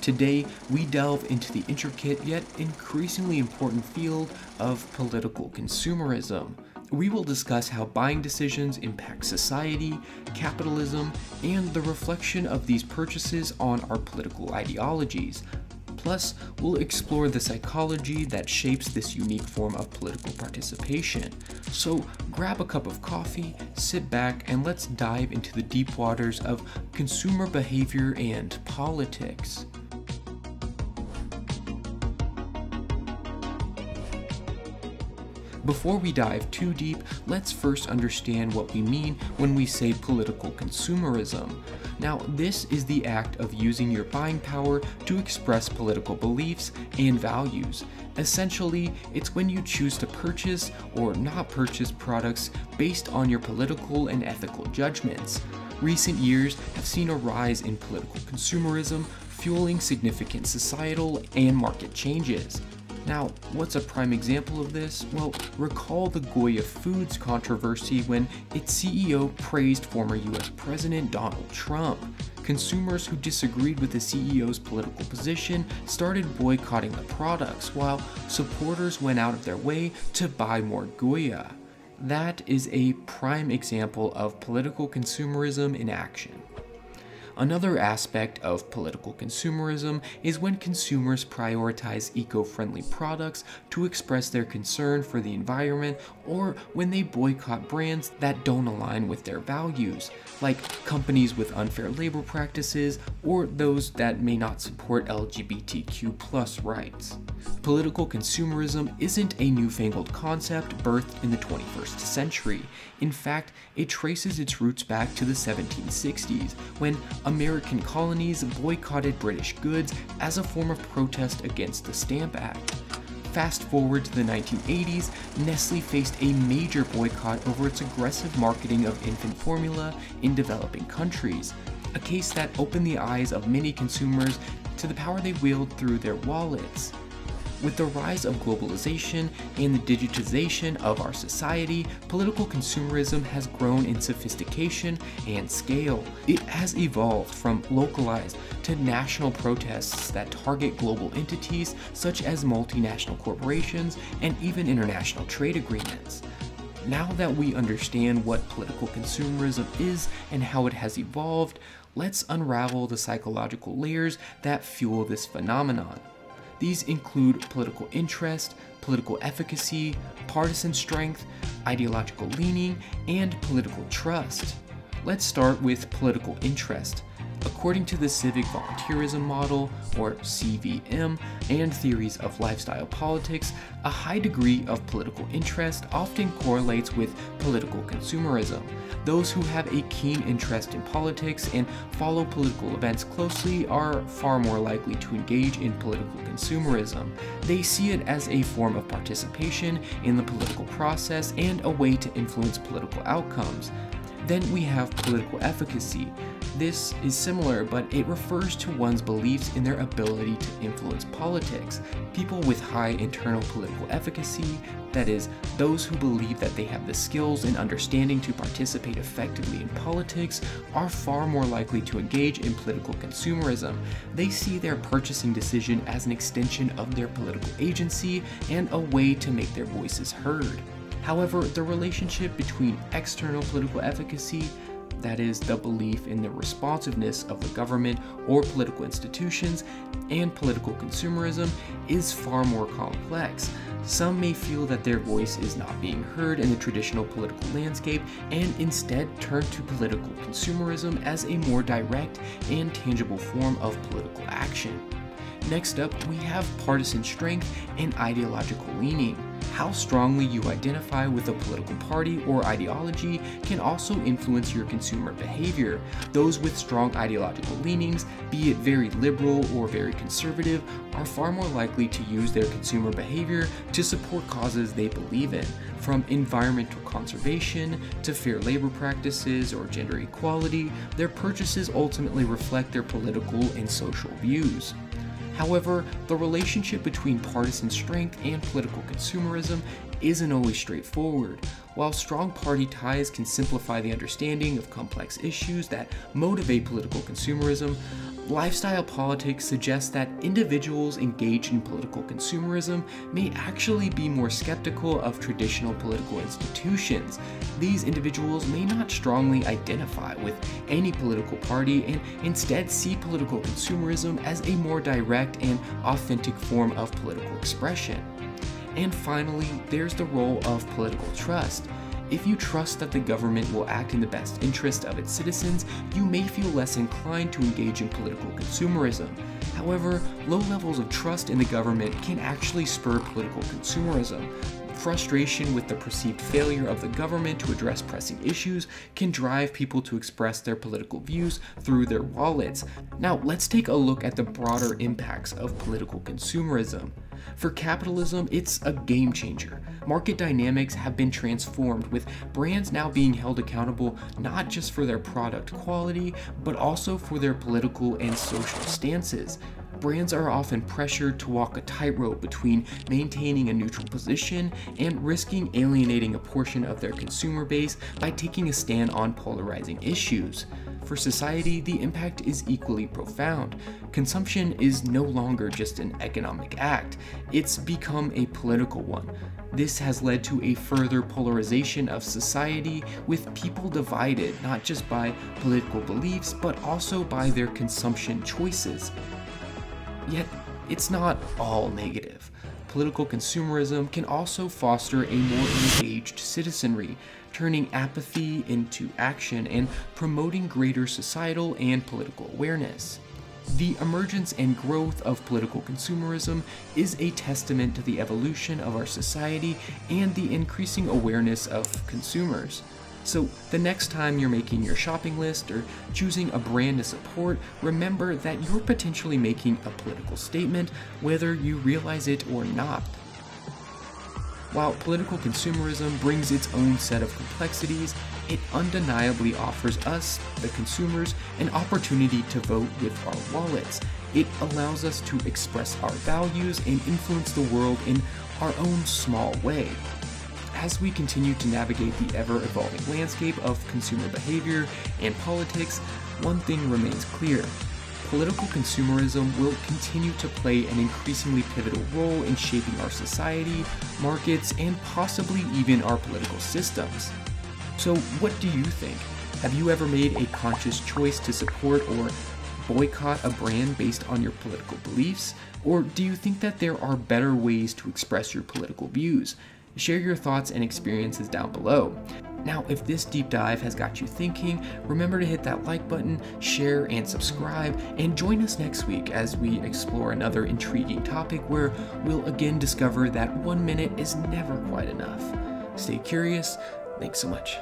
Today, we delve into the intricate yet increasingly important field of political consumerism. We will discuss how buying decisions impact society, capitalism, and the reflection of these purchases on our political ideologies. Plus, we'll explore the psychology that shapes this unique form of political participation. So grab a cup of coffee, sit back, and let's dive into the deep waters of consumer behavior and politics. Before we dive too deep, let's first understand what we mean when we say political consumerism. Now, this is the act of using your buying power to express political beliefs and values. Essentially, it's when you choose to purchase or not purchase products based on your political and ethical judgments. Recent years have seen a rise in political consumerism, fueling significant societal and market changes. Now, what's a prime example of this? Well, recall the Goya Foods controversy when its CEO praised former US President Donald Trump. Consumers who disagreed with the CEO's political position started boycotting the products, while supporters went out of their way to buy more Goya. That is a prime example of political consumerism in action. Another aspect of political consumerism is when consumers prioritize eco-friendly products to express their concern for the environment, or when they boycott brands that don't align with their values, like companies with unfair labor practices or those that may not support LGBTQ+ rights. Political consumerism isn't a newfangled concept birthed in the 21st century. In fact, it traces its roots back to the 1760s, when American colonies boycotted British goods as a form of protest against the Stamp Act. Fast forward to the 1980s, Nestle faced a major boycott over its aggressive marketing of infant formula in developing countries, a case that opened the eyes of many consumers to the power they wield through their wallets. With the rise of globalization and the digitization of our society, political consumerism has grown in sophistication and scale. It has evolved from localized to national protests that target global entities such as multinational corporations and even international trade agreements. Now that we understand what political consumerism is and how it has evolved, let's unravel the psychological layers that fuel this phenomenon. These include political interest, political efficacy, partisan strength, ideological leaning, and political trust. Let's start with political interest. According to the civic volunteerism model, or CVM, and theories of lifestyle politics, a high degree of political interest often correlates with political consumerism. Those who have a keen interest in politics and follow political events closely are far more likely to engage in political consumerism. They see it as a form of participation in the political process and a way to influence political outcomes. Then we have political efficacy. This is similar, but it refers to one's beliefs in their ability to influence politics. People with high internal political efficacy, that is, those who believe that they have the skills and understanding to participate effectively in politics, are far more likely to engage in political consumerism. They see their purchasing decision as an extension of their political agency and a way to make their voices heard. However, the relationship between external political efficacy, that is, the belief in the responsiveness of the government or political institutions, and political consumerism is far more complex. Some may feel that their voice is not being heard in the traditional political landscape and instead turn to political consumerism as a more direct and tangible form of political action. Next up, we have partisan strength and ideological leaning. How strongly you identify with a political party or ideology can also influence your consumer behavior. Those with strong ideological leanings, be it very liberal or very conservative, are far more likely to use their consumer behavior to support causes they believe in, from environmental conservation to fair labor practices or gender equality. Their purchases ultimately reflect their political and social views. However, the relationship between partisan strength and political consumerism isn't always straightforward. While strong party ties can simplify the understanding of complex issues that motivate political consumerism, Lifestyle politics suggests that individuals engaged in political consumerism may actually be more skeptical of traditional political institutions. These individuals may not strongly identify with any political party and instead see political consumerism as a more direct and authentic form of political expression. And finally, there's the role of political trust. If you trust that the government will act in the best interest of its citizens, you may feel less inclined to engage in political consumerism. However, low levels of trust in the government can actually spur political consumerism. Frustration with the perceived failure of the government to address pressing issues can drive people to express their political views through their wallets. Now, let's take a look at the broader impacts of political consumerism. For capitalism, it's a game changer. Market dynamics have been transformed, with brands now being held accountable not just for their product quality, but also for their political and social stances. Brands are often pressured to walk a tightrope between maintaining a neutral position and risking alienating a portion of their consumer base by taking a stand on polarizing issues. For society, the impact is equally profound. Consumption is no longer just an economic act, it's become a political one. This has led to a further polarization of society, with people divided not just by political beliefs, but also by their consumption choices. Yet, it's not all negative. Political consumerism can also foster a more engaged citizenry, turning apathy into action and promoting greater societal and political awareness. The emergence and growth of political consumerism is a testament to the evolution of our society and the increasing awareness of consumers. So the next time you're making your shopping list or choosing a brand to support, remember that you're potentially making a political statement, whether you realize it or not. While political consumerism brings its own set of complexities, it undeniably offers us, the consumers, an opportunity to vote with our wallets. It allows us to express our values and influence the world in our own small way. As we continue to navigate the ever-evolving landscape of consumer behavior and politics, one thing remains clear. Political consumerism will continue to play an increasingly pivotal role in shaping our society, markets, and possibly even our political systems. So what do you think? Have you ever made a conscious choice to support or boycott a brand based on your political beliefs? Or do you think that there are better ways to express your political views? Share your thoughts and experiences down below. Now, if this deep dive has got you thinking, remember to hit that like button, share, and subscribe, and join us next week as we explore another intriguing topic where we'll again discover that 1 minute is never quite enough. Stay curious. Thanks so much.